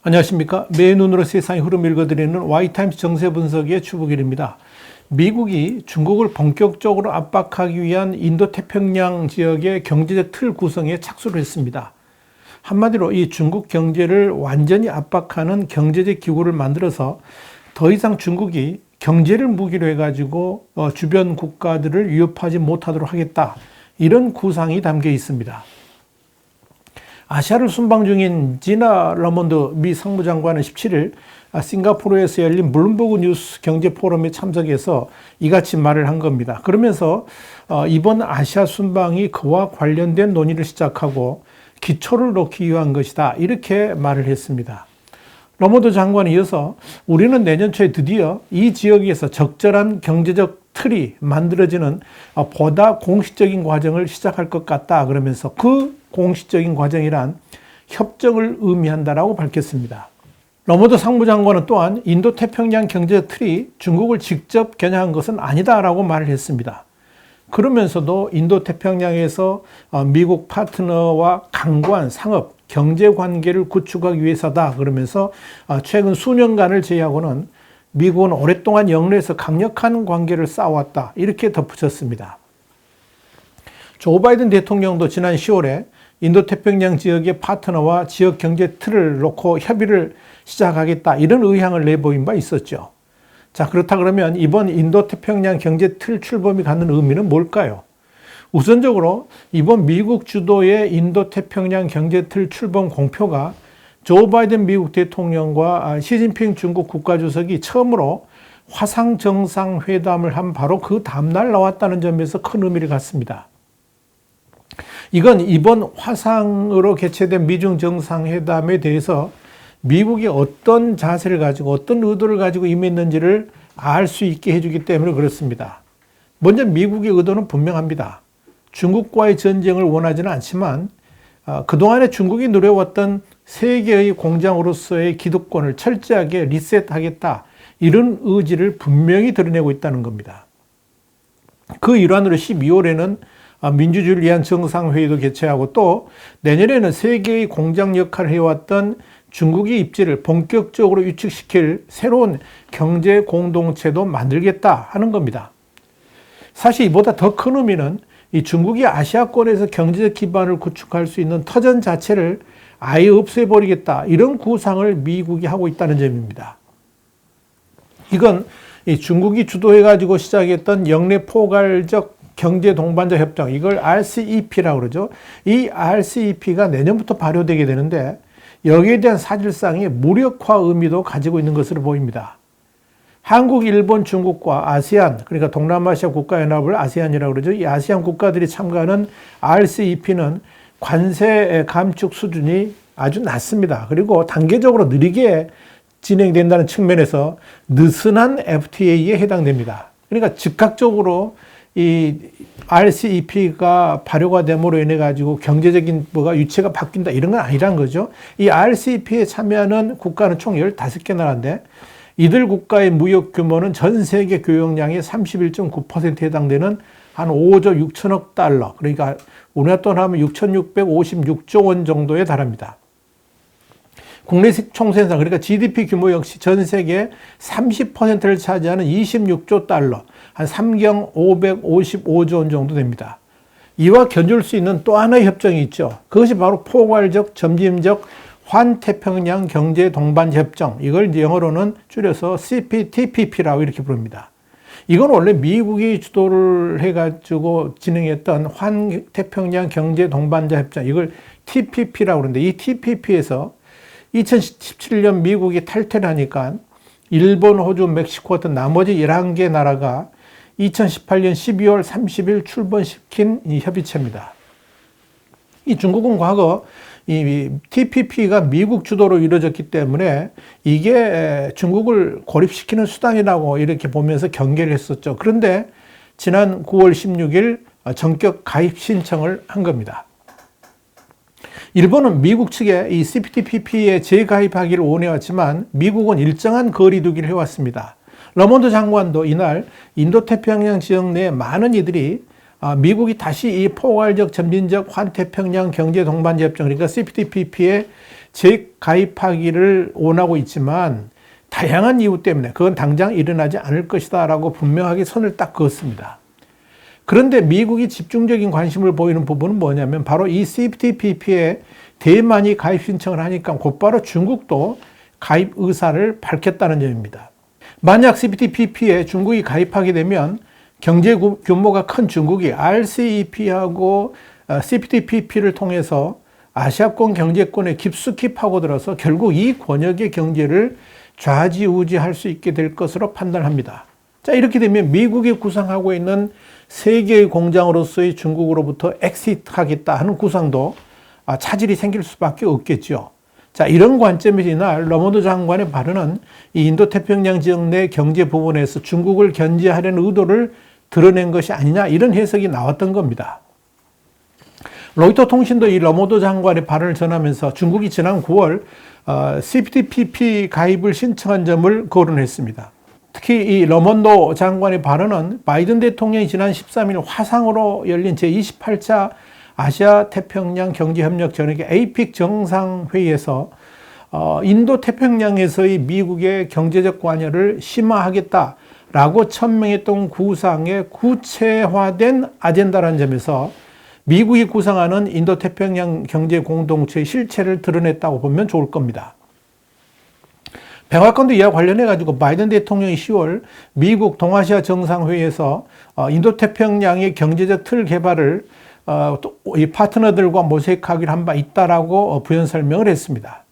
안녕하십니까. 매의 눈으로 세상의 흐름 읽어드리는 와이타임스 정세 분석의 추부길입니다. 미국이 중국을 본격적으로 압박하기 위한 인도태평양 지역의 경제적 틀 구성에 착수를 했습니다. 한마디로 이 중국 경제를 완전히 압박하는 경제적 기구를 만들어서 더 이상 중국이 경제를 무기로 해가지고 주변 국가들을 위협하지 못하도록 하겠다. 이런 구상이 담겨 있습니다. 아시아를 순방 중인 지나 러몬드 미 상무장관은 17일 싱가포르에서 열린 블룸버그 뉴스 경제 포럼에 참석해서 이같이 말을 한 겁니다. 그러면서 이번 아시아 순방이 그와 관련된 논의를 시작하고 기초를 놓기 위한 것이다. 이렇게 말을 했습니다. 러몬드 장관은 이어서 우리는 내년 초에 드디어 이 지역에서 적절한 경제적 틀이 만들어지는 보다 공식적인 과정을 시작할 것 같다. 그러면서 그 공식적인 과정이란 협정을 의미한다라고 밝혔습니다. 러몬드 상무장관은 또한 인도태평양 경제적 틀이 중국을 직접 겨냥한 것은 아니다라고 말을 했습니다. 그러면서도 인도태평양에서 미국 파트너와 강고한 상업, 경제 관계를 구축하기 위해서다. 그러면서 최근 수년간을 제외하고는 미국은 오랫동안 영내에서 강력한 관계를 쌓아왔다. 이렇게 덧붙였습니다. 조 바이든 대통령도 지난 10월에 인도태평양 지역의 파트너와 지역 경제 틀을 놓고 협의를 시작하겠다. 이런 의향을 내보인 바 있었죠. 자, 그렇다 그러면 이번 인도태평양 경제 틀 출범이 갖는 의미는 뭘까요? 우선적으로 이번 미국 주도의 인도태평양 경제 틀 출범 공표가 조 바이든 미국 대통령과 시진핑 중국 국가주석이 처음으로 화상 정상회담을 한 바로 그 다음날 나왔다는 점에서 큰 의미를 갖습니다. 이건 이번 화상으로 개최된 미중 정상회담에 대해서 미국이 어떤 자세를 가지고 어떤 의도를 가지고 임했는지를 알 수 있게 해주기 때문에 그렇습니다. 먼저 미국의 의도는 분명합니다. 중국과의 전쟁을 원하지는 않지만 그동안에 중국이 누려왔던 세계의 공장으로서의 기득권을 철저하게 리셋하겠다. 이런 의지를 분명히 드러내고 있다는 겁니다. 그 일환으로 12월에는 민주주의를 위한 정상회의도 개최하고 또 내년에는 세계의 공장 역할을 해왔던 중국의 입지를 본격적으로 위축시킬 새로운 경제 공동체도 만들겠다 하는 겁니다. 사실 이보다 더 큰 의미는 이 중국이 아시아권에서 경제적 기반을 구축할 수 있는 터전 자체를 아예 없애버리겠다. 이런 구상을 미국이 하고 있다는 점입니다. 이건 이 중국이 주도해가지고 시작했던 영내 포괄적 경제 동반자 협정, 이걸 RCEP라고 그러죠. 이 RCEP가 내년부터 발효되게 되는데 여기에 대한 사실상의 무력화 의미도 가지고 있는 것으로 보입니다. 한국, 일본, 중국과 아세안, 그러니까 동남아시아 국가연합을 아세안이라고 그러죠. 이 아세안 국가들이 참가하는 RCEP는 관세 감축 수준이 아주 낮습니다. 그리고 단계적으로 느리게 진행된다는 측면에서 느슨한 FTA에 해당됩니다. 그러니까 즉각적으로 이 RCEP가 발효가 됨으로 인해 가지고 경제적인 유체가 바뀐다 이런 건 아니란 거죠. 이 RCEP에 참여하는 국가는 총 15개 나라인데 이들 국가의 무역 규모는 전 세계 교역량의 31.9%에 해당되는 한 5조 6천억 달러, 그러니까 우리나라 돈 하면 6,656조 원 정도에 달합니다. 국내 총생산, 그러니까 GDP 규모 역시 전 세계 30%를 차지하는 26조 달러, 한 3경 555조 원 정도 됩니다. 이와 견줄 수 있는 또 하나의 협정이 있죠. 그것이 바로 포괄적, 점진적 환태평양 경제 동반자 협정. 이걸 영어로는 줄여서 CPTPP라고 이렇게 부릅니다. 이건 원래 미국이 주도를 해가지고 진행했던 환태평양 경제 동반자 협정. 이걸 TPP라고 그러는데 이 TPP에서 2017년 미국이 탈퇴를 하니까 일본, 호주, 멕시코 같은 나머지 11개 나라가 2018년 12월 30일 출범시킨 이 협의체입니다. 이 중국은 과거 이 TPP가 미국 주도로 이루어졌기 때문에 이게 중국을 고립시키는 수단이라고 이렇게 보면서 경계를 했었죠. 그런데 지난 9월 16일 전격 가입 신청을 한 겁니다. 일본은 미국 측에 이 CPTPP에 재가입하기를 원해왔지만 미국은 일정한 거리두기를 해왔습니다. 러몬드 장관도 이날 인도태평양 지역 내 많은 이들이 미국이 다시 이 포괄적 점진적 환태평양 경제동반협정 그러니까 CPTPP에 재가입하기를 원하고 있지만 다양한 이유 때문에 그건 당장 일어나지 않을 것이다 라고 분명하게 선을 딱 그었습니다. 그런데 미국이 집중적인 관심을 보이는 부분은 뭐냐면 바로 이 CPTPP에 대만이 가입 신청을 하니까 곧바로 중국도 가입 의사를 밝혔다는 점입니다. 만약 CPTPP에 중국이 가입하게 되면 경제 규모가 큰 중국이 RCEP하고 CPTPP를 통해서 아시아권 경제권에 깊숙이 파고들어서 결국 이 권역의 경제를 좌지우지할 수 있게 될 것으로 판단합니다. 자, 이렇게 되면 미국이 구상하고 있는 세계의 공장으로서의 중국으로부터 엑시트하겠다 하는 구상도 차질이 생길 수밖에 없겠죠. 자, 이런 관점에서 이날 러몬드 장관의 발언은 이 인도태평양 지역 내 경제 부분에서 중국을 견제하려는 의도를 드러낸 것이 아니냐 이런 해석이 나왔던 겁니다. 로이터 통신도 이 러몬드 장관의 발언을 전하면서 중국이 지난 9월 CPTPP 가입을 신청한 점을 거론했습니다. 특히 이 러몬드 장관의 발언은 바이든 대통령이 지난 13일 화상으로 열린 제28차 아시아 태평양 경제협력 전역의 APEC 정상회의에서 인도 태평양에서의 미국의 경제적 관여를 심화하겠다라고 천명했던 구상의 구체화된 아젠다라는 점에서 미국이 구상하는 인도 태평양 경제 공동체의 실체를 드러냈다고 보면 좋을 겁니다. 백악관도 이와 관련해 가지고 바이든 대통령이 10월 미국 동아시아 정상회의에서 인도 태평양의 경제적 틀 개발을 이 파트너들과 모색하기로 한 바 있다라고 부연 설명을 했습니다.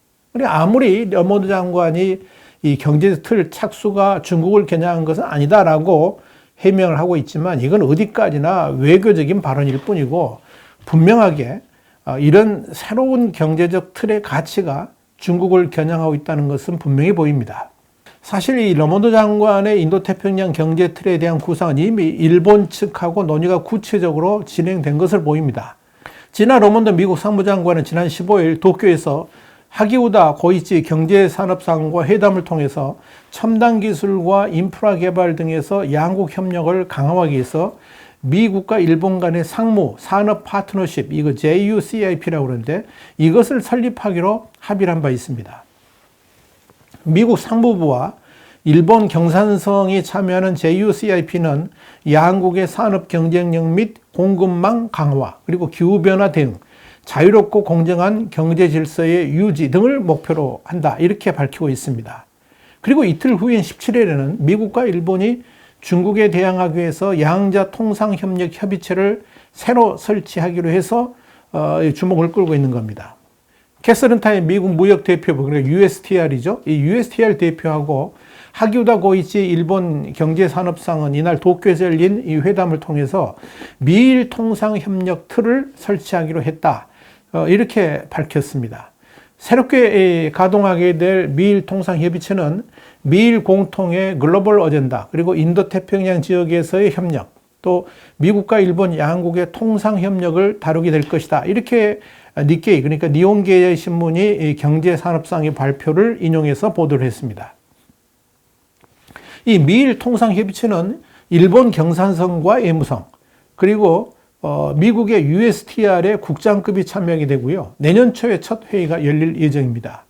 아무리 러몬드 장관이 이 경제적 틀 착수가 중국을 겨냥한 것은 아니다라고 해명을 하고 있지만 이건 어디까지나 외교적인 발언일 뿐이고 분명하게 이런 새로운 경제적 틀의 가치가 중국을 겨냥하고 있다는 것은 분명히 보입니다. 사실 이 러몬드 장관의 인도태평양 경제 틀에 대한 구상은 이미 일본 측하고 논의가 구체적으로 진행된 것을 보입니다. 지나 러몬드 미국 상무장관은 지난 15일 도쿄에서 하기우다 고이치 경제산업상과 회담을 통해서 첨단 기술과 인프라 개발 등에서 양국 협력을 강화하기 위해서 미국과 일본 간의 상무, 산업 파트너십, 이거 JUCIP라고 그러는데 이것을 설립하기로 합의를 한 바 있습니다. 미국 상무부와 일본 경산성이 참여하는 JUCIP는 양국의 산업 경쟁력 및 공급망 강화, 그리고 기후변화 대응, 자유롭고 공정한 경제 질서의 유지 등을 목표로 한다. 이렇게 밝히고 있습니다. 그리고 이틀 후인 17일에는 미국과 일본이 중국에 대항하기 위해서 양자 통상협력 협의체를 새로 설치하기로 해서 주목을 끌고 있는 겁니다. 캐서린 타임 미국 무역대표부, 그러니까 USTR이죠. 이 USTR 대표하고 하기우다 고이치 일본 경제산업상은 이날 도쿄에서 열린 이 회담을 통해서 미일 통상협력 틀을 설치하기로 했다. 이렇게 밝혔습니다. 새롭게 가동하게 될 미일 통상협의체는 미일 공통의 글로벌 어젠다, 그리고 인도태평양 지역에서의 협력, 또 미국과 일본 양국의 통상협력을 다루게 될 것이다. 이렇게 니케이, 그러니까 니혼게이 신문이 경제산업상의 발표를 인용해서 보도를 했습니다. 이 미일 통상협의체는 일본 경산성과 애무성, 그리고 미국의 USTR의 국장급이 참여하게 되고요. 내년 초에 첫 회의가 열릴 예정입니다.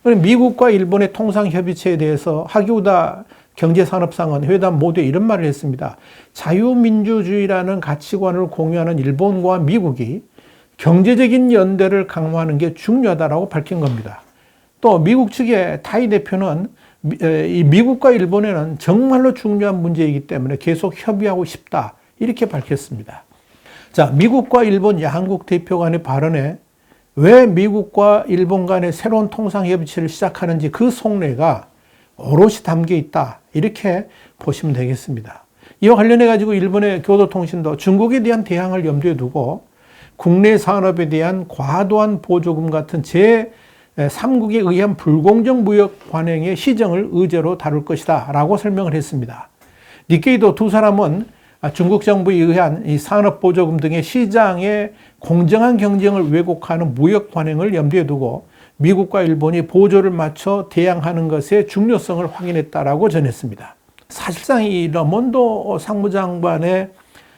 미국과 일본의 통상협의체에 대해서 하기우다 경제산업상은 회담 모두에 이런 말을 했습니다. 자유민주주의라는 가치관을 공유하는 일본과 미국이 경제적인 연대를 강화하는 게 중요하다고 밝힌 겁니다. 또 미국 측의 타이 대표는 이 미국과 일본에는 정말로 중요한 문제이기 때문에 계속 협의하고 싶다. 이렇게 밝혔습니다. 자, 미국과 일본 양국 대표 간의 발언에 왜 미국과 일본 간의 새로운 통상협의체를 시작하는지 그 속내가 오롯이 담겨 있다. 이렇게 보시면 되겠습니다. 이와 관련해 가지고 일본의 교도통신도 중국에 대한 대항을 염두에 두고 국내 산업에 대한 과도한 보조금 같은 제3국에 의한 불공정 무역 관행의 시정을 의제로 다룰 것이다 라고 설명을 했습니다. 니케이도 두 사람은 중국 정부에 의한 이 산업 보조금 등의 시장의 공정한 경쟁을 왜곡하는 무역 관행을 염두에 두고 미국과 일본이 보조를 맞춰 대항하는 것의 중요성을 확인했다라고 전했습니다. 사실상 이 러몬도 상무장관의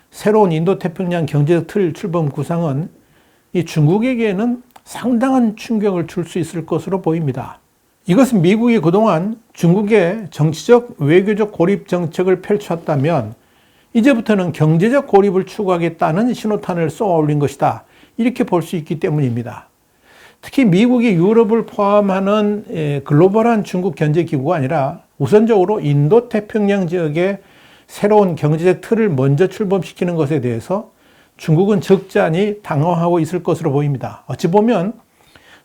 새로운 인도태평양 경제적 틀 출범 구상은 이 중국에게는 상당한 충격을 줄 수 있을 것으로 보입니다. 이것은 미국이 그동안 중국의 정치적, 외교적 고립 정책을 펼쳤다면 이제부터는 경제적 고립을 추구하겠다는 신호탄을 쏘아 올린 것이다. 이렇게 볼 수 있기 때문입니다. 특히 미국이 유럽을 포함하는 글로벌한 중국 경제기구가 아니라 우선적으로 인도태평양 지역의 새로운 경제적 틀을 먼저 출범시키는 것에 대해서 중국은 적잖이 당황하고 있을 것으로 보입니다. 어찌 보면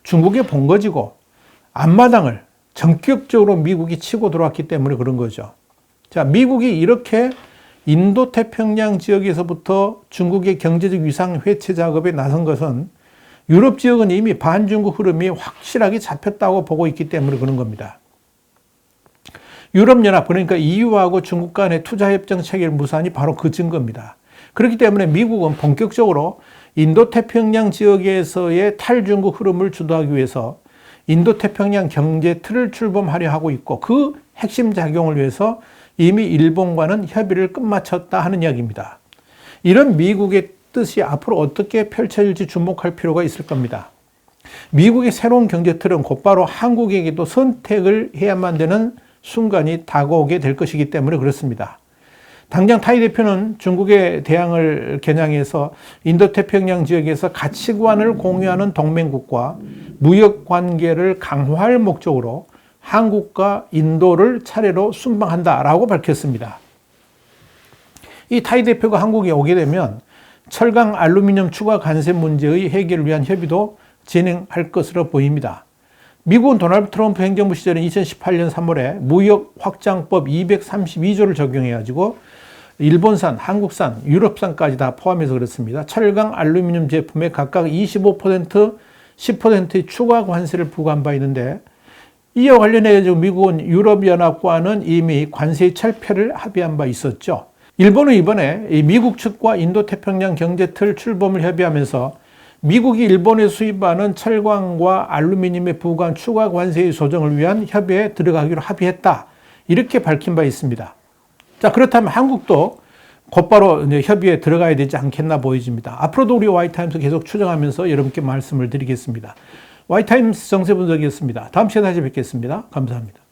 중국의 본거지고 앞마당을 전격적으로 미국이 치고 들어왔기 때문에 그런 거죠. 자, 미국이 이렇게 인도태평양 지역에서부터 중국의 경제적 위상 회체 작업에 나선 것은 유럽 지역은 이미 반중국 흐름이 확실하게 잡혔다고 보고 있기 때문에 그런 겁니다. 유럽연합, 그러니까 EU하고 중국 간의 투자협정 체결 무산이 바로 그 증거입니다. 그렇기 때문에 미국은 본격적으로 인도태평양 지역에서의 탈중국 흐름을 주도하기 위해서 인도태평양 경제 틀을 출범하려 하고 있고 그 핵심 작용을 위해서 이미 일본과는 협의를 끝마쳤다 하는 이야기입니다. 이런 미국의 뜻이 앞으로 어떻게 펼쳐질지 주목할 필요가 있을 겁니다. 미국의 새로운 경제 틀은 곧바로 한국에게도 선택을 해야만 되는 순간이 다가오게 될 것이기 때문에 그렇습니다. 당장 타이 대표는 중국의 대항을 겨냥해서 인도태평양 지역에서 가치관을 공유하는 동맹국과 무역 관계를 강화할 목적으로 한국과 인도를 차례로 순방한다라고 밝혔습니다. 이 타이 대표가 한국에 오게 되면 철강 알루미늄 추가 관세 문제의 해결을 위한 협의도 진행할 것으로 보입니다. 미국은 도널드 트럼프 행정부 시절인 2018년 3월에 무역 확장법 232조를 적용해가지고 일본산, 한국산, 유럽산까지 다 포함해서 그렇습니다. 철강 알루미늄 제품에 각각 25%, 10%의 추가 관세를 부과한 바 있는데 이와 관련해 미국은 유럽연합과는 이미 관세 철폐를 합의한 바 있었죠. 일본은 이번에 미국 측과 인도태평양 경제틀 출범을 협의하면서 미국이 일본에 수입하는 철광과 알루미늄에 부과한 추가 관세의 조정을 위한 협의에 들어가기로 합의했다. 이렇게 밝힌 바 있습니다. 자, 그렇다면 한국도 곧바로 이제 협의에 들어가야 되지 않겠나 보여집니다. 앞으로도 우리 와이타임스 계속 추정하면서 여러분께 말씀을 드리겠습니다. 와이타임스 정세분석이었습니다. 다음 시간에 다시 뵙겠습니다. 감사합니다.